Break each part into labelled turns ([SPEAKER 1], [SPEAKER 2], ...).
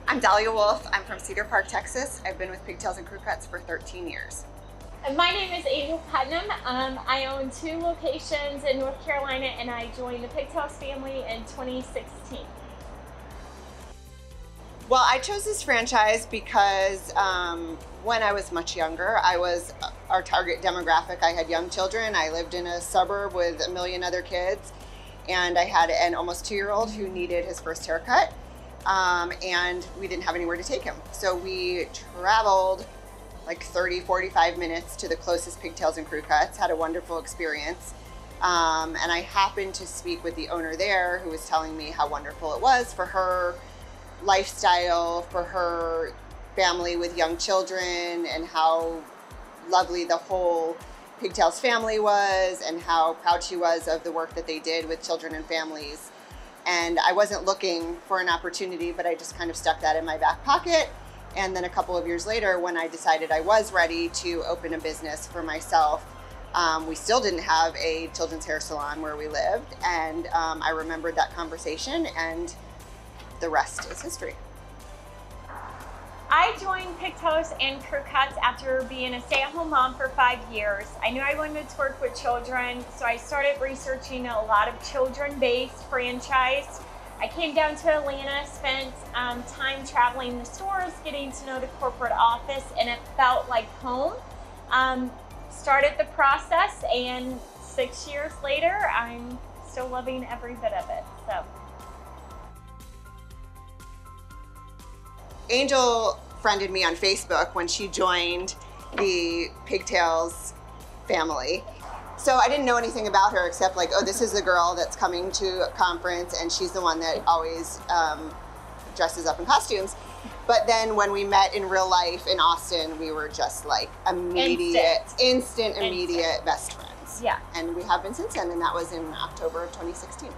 [SPEAKER 1] I'm Dalia Wolf. I'm from Cedar Park, Texas. I've been with Pigtails Crewcuts for 13 years.
[SPEAKER 2] My name is Putnam. I own 2 locations in North Carolina, and I joined the Pigtails family in 2016.
[SPEAKER 1] Well, I chose this franchise because when I was much younger, I was our target demographic. I had young children. I lived in a suburb with a million other kids, and I had an almost 2-year-old who needed his first haircut, and we didn't have anywhere to take him. So we traveled like 30, 45 minutes to the closest Pigtails and Crewcuts, had a wonderful experience. And I happened to speak with the owner there who was telling me how wonderful it was for her lifestyle, for her family with young children, and how lovely the whole Pigtails family was, and how proud she was of the work that they did with children and families. And I wasn't looking for an opportunity, but I just kind of stuck that in my back pocket. And then a couple of years later, when I decided I was ready to open a business for myself, we still didn't have a children's hair salon where we lived. And I remembered that conversation, and the rest is history.
[SPEAKER 2] I joined Pigtails and Crewcuts after being a stay-at-home mom for 5 years. I knew I wanted to work with children, so I started researching a lot of children-based franchise. I came down to Atlanta, spent time traveling the stores, getting to know the corporate office, and it felt like home. Started the process, and 6 years later, I'm still loving every bit of it. So.
[SPEAKER 1] Angel friended me on Facebook when she joined the Pigtails family. So I didn't know anything about her except like, oh, this is the girl that's coming to a conference, and she's the one that always dresses up in costumes. But then when we met in real life in Austin, we were just like instant immediate best friends.
[SPEAKER 2] Yeah.
[SPEAKER 1] And we have been since then, and that was in October of 2016.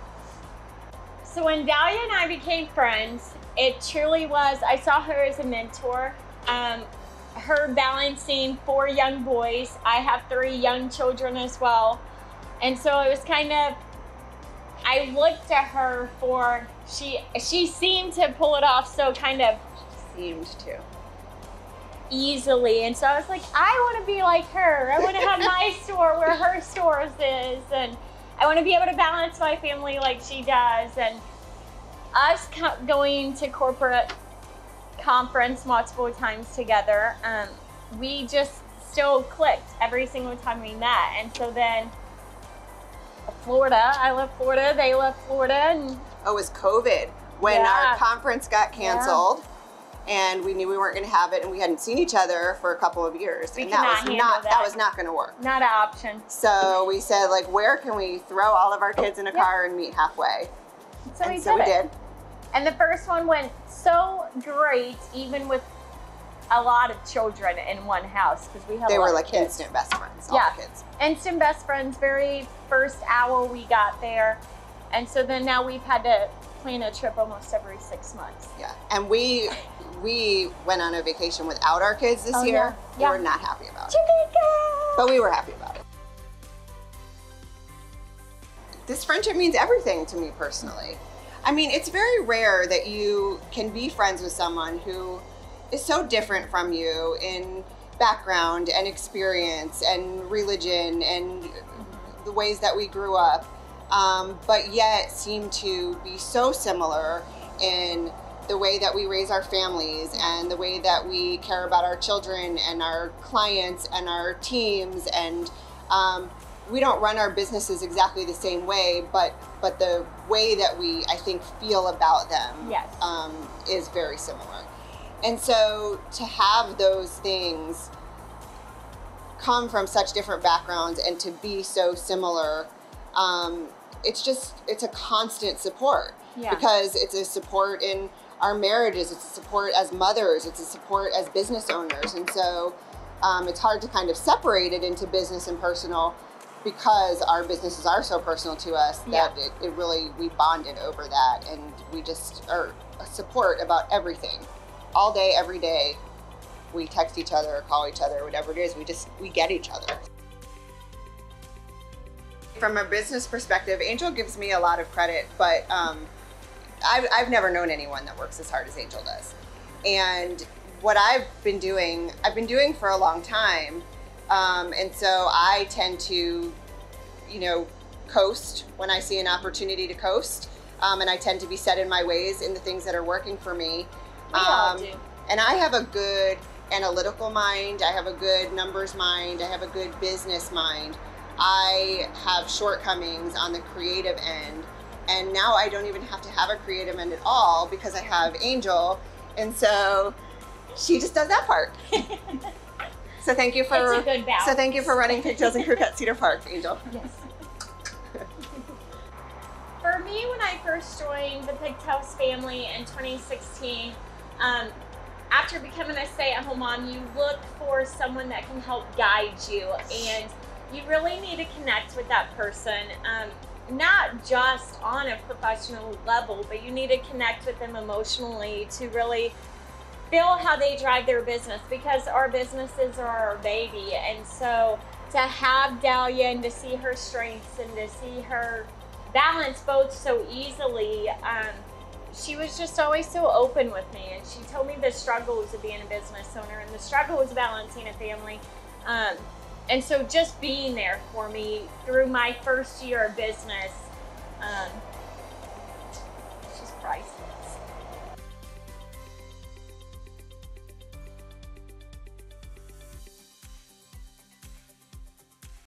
[SPEAKER 2] So when Dalia and I became friends, it truly was, I saw her as a mentor. Her balancing 4 young boys. I have 3 young children as well. And so it was kind of, I looked at her for, she seemed to pull it off so kind of,
[SPEAKER 1] Seemed to.
[SPEAKER 2] Easily. And so I was like, I want to be like her. I want to have my store where her stores is. And I want to be able to balance my family like she does. And us going to corporate conference multiple times together, we just still clicked every single time we met. And so then Florida, I love Florida, they love Florida. And
[SPEAKER 1] oh, it was COVID when our conference got canceled. And we knew we weren't going to have it, and we hadn't seen each other for a couple of years, and that was not going to work.
[SPEAKER 2] Not an option.
[SPEAKER 1] So we said, like, where can we throw all of our kids in a car and meet halfway?
[SPEAKER 2] So we did. And the first one went so great, even with a lot of children in one house, because we had
[SPEAKER 1] they were like instant best friends. All the kids.
[SPEAKER 2] Instant best friends. Very first hour we got there, and so then now we've had to plan a trip almost every 6 months.
[SPEAKER 1] Yeah, and we went on a vacation without our kids this year. We were not happy about it. But we were happy about it. This friendship means everything to me personally. I mean, it's very rare that you can be friends with someone who is so different from you in background and experience and religion and the ways that we grew up, but yet seem to be so similar in the way that we raise our families and the way that we care about our children and our clients and our teams. And we don't run our businesses exactly the same way, but the way that we, I think, feel about them is very similar. And so to have those things come from such different backgrounds and to be so similar, it's a constant support, because it's a support in our marriages, it's a support as mothers, it's a support as business owners. And so it's hard to kind of separate it into business and personal, because our businesses are so personal to us that it really, we bonded over that, and we just are a support about everything. All day, every day, we text each other, call each other, whatever it is, we get each other. From a business perspective, Angel gives me a lot of credit, but I've never known anyone that works as hard as Angel does. And what I've been doing for a long time. And so I tend to, you know, coast when I see an opportunity to coast. And I tend to be set in my ways in the things that are working for me.
[SPEAKER 2] We all do.
[SPEAKER 1] And I have a good analytical mind. I have a good numbers mind. I have a good business mind. I have shortcomings on the creative end. And now I don't even have to have a creative end at all because I have Angel. And so she just does that part. So thank you for
[SPEAKER 2] It's a good balance.
[SPEAKER 1] So thank you for running Pigtails and Crewcuts Cedar Park, Angel.
[SPEAKER 2] Yes. For me, when I first joined the Pigtails family in 2016, after becoming a stay-at-home mom, you look for someone that can help guide you, and you really need to connect with that person, not just on a professional level, but you need to connect with them emotionally to really feel how they drive their business, because our businesses are our baby. And so to have Dalia and to see her strengths and to see her balance both so easily, she was just always so open with me, and she told me the struggles of being a business owner and the struggles of balancing a family. And so just being there for me through my first year of business, she's priceless.